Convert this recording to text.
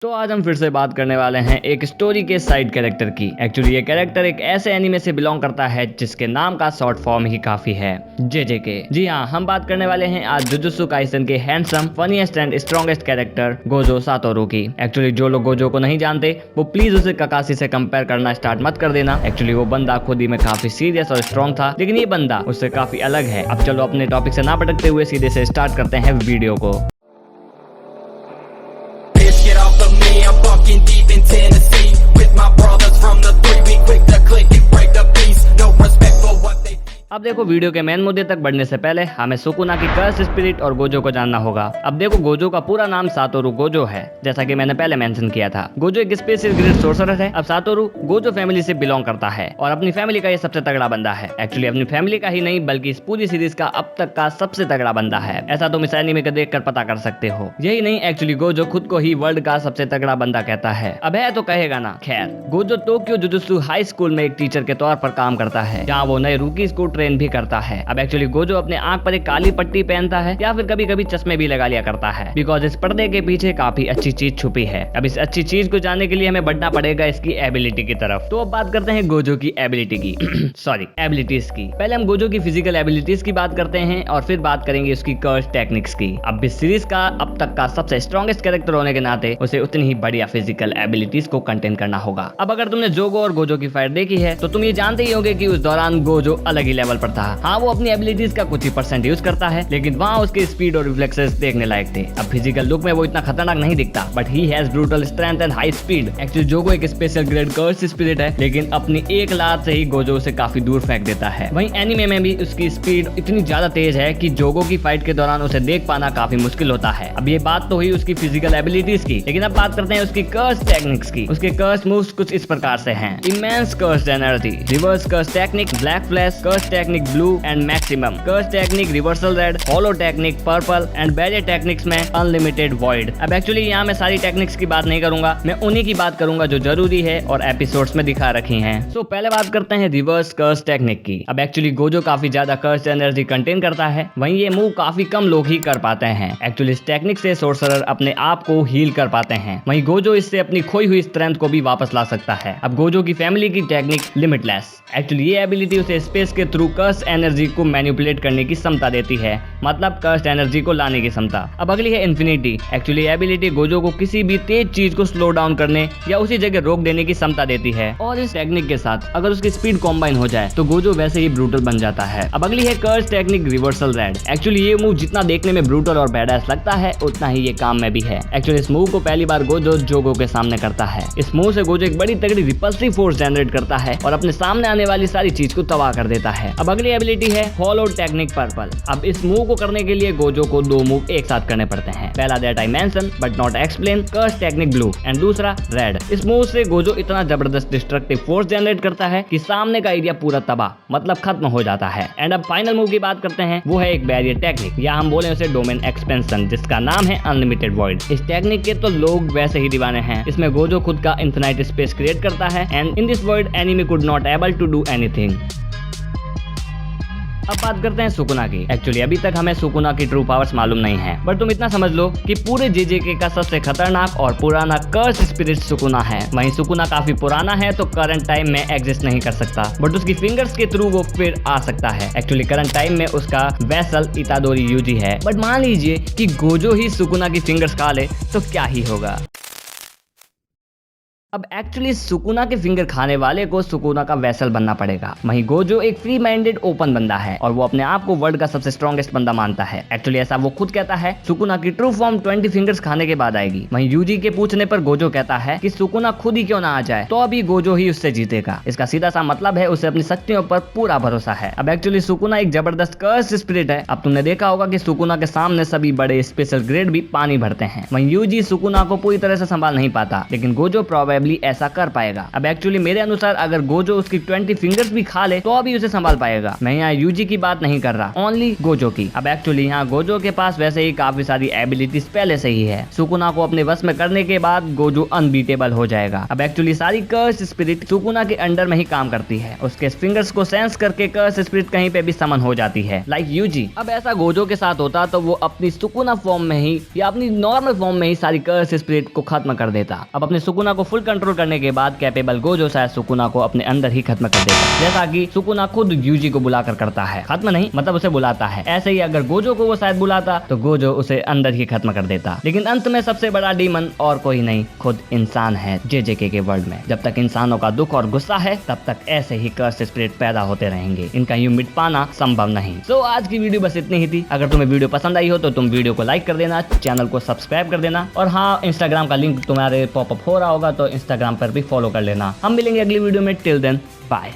तो आज हम फिर से बात करने वाले हैं एक स्टोरी के साइड कैरेक्टर की। एक्चुअली ये कैरेक्टर एक ऐसे एनीमे से बिलोंग करता है जिसके नाम का शॉर्ट फॉर्म ही काफी है, जेजेके। जी हाँ, हम बात करने वाले हैं आज जुजुत्सु काइसेन के handsome, funniest and strongest character Gojo Satoru की। एक्चुअली जो लोग गोजो को नहीं जानते वो प्लीज उसे ककाशी से कंपेयर करना स्टार्ट मत कर देना। एक्चुअली वो बंदा खुद ही में काफी सीरियस और स्ट्रॉन्ग था, लेकिन ये बंदा उससे काफी अलग है। अब चलो अपने टॉपिक से ना भटकते हुए सीधे से स्टार्ट करते हैं वीडियो को। Get off of me, I'm fucking deep in Tennessee with my brothers from the 3. We quick to click and break the peace. No respect for what they. अब देखो, वीडियो के मेन मुद्दे तक बढ़ने से पहले हमें सुकुना की कर्स स्पिरिट और गोजो को जानना होगा। अब देखो, गोजो का पूरा नाम सातोरू गोजो है, जैसा कि मैंने पहले मेंशन किया था। गोजो एक स्पेशल ग्रेड सोर्सरर है। अब सातोरू गोजो फैमिली से बिलोंग करता है और अपनी फैमिली का ये सबसे तगड़ा बंदा है। एक्चुअली अपनी फैमिली का ही नहीं बल्कि इस पूरी सीरीज का अब तक का सबसे तगड़ा बंदा है। ऐसा तुम इस एनीमे को देखकर पता कर सकते हो। यही नहीं, एक्चुअली गोजो खुद को ही वर्ल्ड का सबसे तगड़ा बंदा कहता है। अब है तो कहेगा ना। खैर, Gojo Tokyo jujutsu high school में एक टीचर के तौर पर काम करता है, जहाँ वो नए रूकीज को ट्रेन भी करता है। अब एक्चुअली गोजो अपने आंख पर एक काली पट्टी पहनता है या फिर कभी कभी चश्मे भी लगा लिया करता है, बिकॉज इस पर्दे के पीछे काफी अच्छी चीज छुपी है। अब इस अच्छी चीज को जानने के लिए हमें बढ़ना पड़ेगा इसकी एबिलिटी की तरफ। तो अब बात करते हैं गोजो की एबिलिटी की सॉरी, एबिलिटीज की। पहले हम गोजो की फिजिकल एबिलिटीज की बात करते हैं और फिर बात करेंगे उसकी कर्स टेक्निक्स की। अब इस सीरीज का अब तक का सबसे स्ट्रॉन्गेस्ट कैरेक्टर होने के नाते उसे उतनी ही बढ़िया फिजिकल एबिलिटीज को कंटेन करना होगा। अब अगर तुमने जोगो और गोजो की फाइट देखी है तो तुम ये जानते ही होंगे कि उस दौरान गोजो अलग ही लेवल पर था। हाँ, वो अपनी एबिलिटीज का कुछ ही % यूज करता है, लेकिन वहाँ उसके स्पीड और रिफ्लेक्सेस देखने लायक थे। अब फिजिकल लुक में वो इतना खतरनाक नहीं दिखता, but he has brutal strength and high speed. Actually जोगो एक स्पेशल ग्रेड कर्स स्पिरिट है, लेकिन अपनी एक लात से ही गोजो उसे काफी दूर फेंक देता है। वहीं एनीमे में भी उसकी स्पीड इतनी ज्यादा तेज है कि जोगो की फाइट के दौरान उसे देख पाना काफी मुश्किल होता है। अब ये बात तो हुई उसकी फिजिकल एबिलिटीज की, लेकिन अब बात करते हैं उसकी कर्स टेक्निक्स की। उसके कर्स मूव्स कुछ इस प्रकार से हैं: immense curse energy, reverse curse technique, black flash curse technique blue and maximum curse technique, reversal red, hollow technique purple and barrier techniques में अनलिमिटेड वॉइड। अब एक्चुअली यहाँ मैं सारी टेक्निक्स की बात नहीं करूंगा, मैं उन्हीं की बात करूंगा जो जरूरी है और एपिसोड्स में दिखा रखी हैं। सो पहले बात करते हैं रिवर्स कर्स टेक्निक की। अब एक्चुअली गोजो काफी ज्यादा कर्स एनर्जी कंटेन करता है, वहीं ये मूव काफी कम लोग ही कर पाते हैं। एक्चुअली इस टेक्निक से सोर्सरर अपने आप को हील कर पाते हैं, वहीं गोजो इससे अपनी खोई हुई स्ट्रेंथ को भी वापस ला सकता है। अब गोजो की फैमिली की टेक्निक लिमिटलेस। एक्चुअली ये एबिलिटी उसे स्पेस के थ्रू कर्स एनर्जी को मैनिपुलेट करने की क्षमता देती है, मतलब कर्स एनर्जी को लाने की क्षमता। अब अगली है इन्फिनिटी। एक्चुअली एबिलिटी गोजो को किसी भी तेज चीज को स्लो डाउन करने या उसी जगह रोक देने की क्षमता देती है, और इस टेक्निक के साथ अगर उसकी स्पीड कॉम्बाइन हो जाए तो गोजो वैसे ही ब्रूटल बन जाता है। अब अगली है कर्स टेक्निक रिवर्सल रेड। एक्चुअली ये मूव जितना देखने में ब्रूटल और बैडएस लगता है, उतना ही ये काम में भी है। एक्चुअली इस मूव को पहली बार गोजो जोगो के सामने करता है। इस मूव से गोजो एक बड़ी तगड़ी रिपल्सिव फोर्स जनरेट करता है और अपने सामने आने वाली सारी चीज को तबाह कर देता है। अब अगली एबिलिटी है हॉलो टेक्निक पर्पल। अब इस मूव को करने के लिए गोजो को 2 मूव एक साथ करने पड़ते हैं। पहला that I mention but not explain, curse technique blue, and दूसरा रेड। इस मूव से गोजो इतना जबरदस्त डिस्ट्रक्टिव फोर्स जनरेट करता है कि सामने का एरिया पूरा तबाह मतलब खत्म हो जाता है। एंड अब फाइनल मूव की बात करते हैं, वो है एक बैरियर टेक्निक, या हम बोले उसे डोमेन एक्सपेंशन, जिसका नाम है अनलिमिटेड वॉइड। इस टेक्निक के तो लोग वैसे ही दीवाने हैं। इसमें गोजो खुद का इनफिनाइट स्पेस क्रिएट करता है and in this void enemy could not able to do anything. अब बात करते हैं सुकुना की। एक्चुअली अभी तक हमें सुकुना की ट्रू पावर्स मालूम नहीं है, बट तुम इतना समझ लो कि पूरे जेजेके का सबसे खतरनाक और पुराना कर्स स्पिरिट सुकुना है। वहीं सुकुना काफी पुराना है तो करंट टाइम में एग्जिस्ट नहीं कर सकता, बट उसकी फिंगर्स के थ्रू वो फिर आ सकता है। एक्चुअली करंट टाइम में उसका वेसल इतादोरी यूजी है, बट मान लीजिए कि गोजो ही सुकुना की फिंगर्स खा ले तो क्या ही होगा। अब एक्चुअली सुकुना के फिंगर खाने वाले को सुकुना का वेसल बनना पड़ेगा। वहीं गोजो एक फ्री माइंडेड ओपन बंदा है और वो अपने आप को वर्ल्ड का सबसे स्ट्रॉन्गेस्ट बंदा मानता है। एक्चुअली ऐसा वो खुद कहता है। सुकुना की ट्रू फॉर्म 20 फिंगर्स खाने के बाद आएगी। वहीं यूजी के पूछने पर गोजो कहता है कि सुकुना खुद ही क्यों ना आ जाए, तो अभी गोजो ही उससे जीतेगा। इसका सीधा सा मतलब है उसे अपनी शक्तियों पर पूरा भरोसा है। अब एक्चुअली सुकुना एक जबरदस्त कर्स स्पिरिट है। अब तुमने देखा होगा कि सुकुना के सामने सभी बड़े स्पेशल ग्रेड भी पानी भरते हैं। वहीं यूजी सुकुना को पूरी तरह से संभाल नहीं पाता, लेकिन गोजो प्रोबेबली प्रोबेबली ऐसा कर पाएगा। अब एक्चुअली मेरे अनुसार अगर गोजो उसकी 20 फिंगर्स भी खा ले तो अभी उसे संभाल पाएगा। मैं यहाँ यूजी की बात नहीं कर रहा, ओनली गोजो की। अब एक्चुअली यहाँ गोजो के पास वैसे ही काफी सारी एबिलिटीज पहले से ही है। सुकुना को अपने वश में करने के बाद गोजो अनबीटेबल हो जाएगा। अब एक्चुअली सारी कर्स स्पिरिट सुकुना के अंडर में ही काम करती है। उसके फिंगर्स को सेंस करके कर्स स्पिरिट कहीं पे भी समन हो जाती है, लाइक यूजी। अब ऐसा गोजो के साथ होता तो वो अपनी सुकुना फॉर्म में ही या अपनी नॉर्मल फॉर्म में ही सारी कर्स स्पिरिट को खत्म कर देता। अब अपने सुकुना को फुल कंट्रोल करने के बाद कैपेबल गोजो शायद सुकुना को अपने अंदर ही खत्म कर देता, जैसा कि सुकुना खुद यूजी को बुलाकर करता है। खत्म नहीं, मतलब उसे बुलाता है। ऐसे ही अगर गोजो को वो शायद बुलाता तो गोजो उसे अंदर ही खत्म कर देता। लेकिन अंत में सबसे बड़ा डीमन और कोई नहीं, खुद इंसान है जेजेके के वर्ल्ड में। जब तक इंसानों का दुख और गुस्सा है तब तक ऐसे ही कर्स स्पिरिट पैदा होते रहेंगे। इनका यूं मिट पाना संभव नहीं। सो आज की वीडियो बस इतनी ही थी। अगर तुम्हें वीडियो पसंद आई हो तो तुम वीडियो को लाइक कर देना, चैनल को सब्सक्राइब कर देना, और हाँ, इंस्टाग्राम का लिंक तुम्हारे पॉपअप हो रहा होगा तो इंस्टाग्राम पर भी फॉलो कर लेना। हम मिलेंगे अगली वीडियो में। Till then bye.